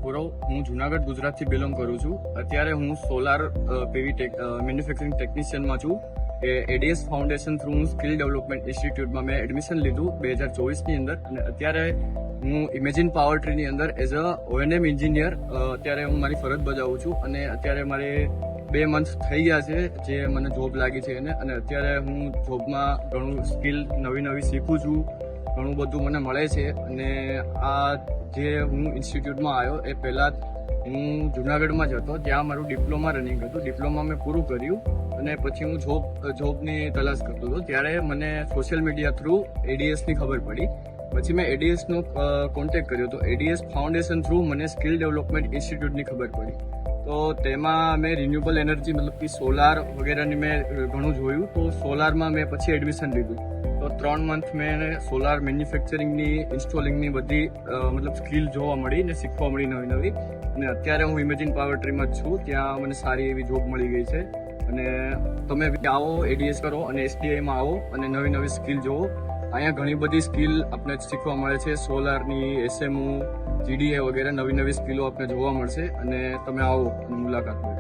પુરવ. હું જુનાગઢ ગુજરાતથી બિલોંગ કરું છું. અત્યારે હું સોલાર પીવી મેન્યુફેક્ચરિંગ ટેકનિશિયનમાં છું. એડીએસ ફાઉન્ડેશન થ્રુ હું સ્કિલ ડેવલપમેન્ટ ઇન્સ્ટિટ્યૂટમાં મેં એડમિશન લીધું 2024ની અંદર, અને અત્યારે હું ઇમેજિન પાવર ટ્રીની અંદર એઝ અ ONM એન્જિનિયર અત્યારે હું મારી ફરજ બજાવું છું. અને અત્યારે મારે 2 મંથ થઈ ગયા છે જે મને જોબ લાગી છે એને, અને અત્યારે હું જોબમાં ઘણું સ્કિલ નવી શીખું છું, ઘણું બધું મને મળે છે. અને આ જે હું ઇન્સ્ટિટ્યૂટમાં આવ્યો એ પહેલાં હું જુનાગઢમાં જ હતો, ત્યાં મારું ડિપ્લોમા રનિંગ હતું. ડિપ્લોમા મેં પૂરું કર્યું અને પછી હું જોબની તલાશ કરતો હતો. ત્યારે મને સોશિયલ મીડિયા થ્રુ એડીએસની ખબર પડી. પછી મેં એડીએસનો કોન્ટેક્ટ કર્યો તો એડીએસ ફાઉન્ડેશન થ્રુ મને સ્કિલ ડેવલપમેન્ટ ઇન્સ્ટિટ્યૂટની ખબર પડી. તો તેમાં મેં રિન્યુએબલ એનર્જી મતલબ કે સોલાર વગેરેની મેં ઘણું જોયું. તો સોલારમાં મેં પછી એડમિશન લીધું. તો 3 મંથ મેં સોલાર મેન્યુફેક્ચરિંગની ઇન્સ્ટોલિંગની બધી મતલબ સ્કિલ જોવા મળી ને શીખવા મળી નવી. અને અત્યારે હું ઇમેજિન પાવર ટ્રીમાં જ છું. ત્યાં મને સારી એવી જોબ મળી ગઈ છે. અને તમે આવો, એડીએસ કરો અને SDIમાં આવો અને નવી સ્કિલ જોવો. અહીંયા ઘણી બધી સ્કિલ આપણે શીખવા મળે છે. સોલારની, SMU, GDA વગેરે નવી સ્કિલો આપણે જોવા મળશે. અને તમે આવો અને મુલાકાત લો.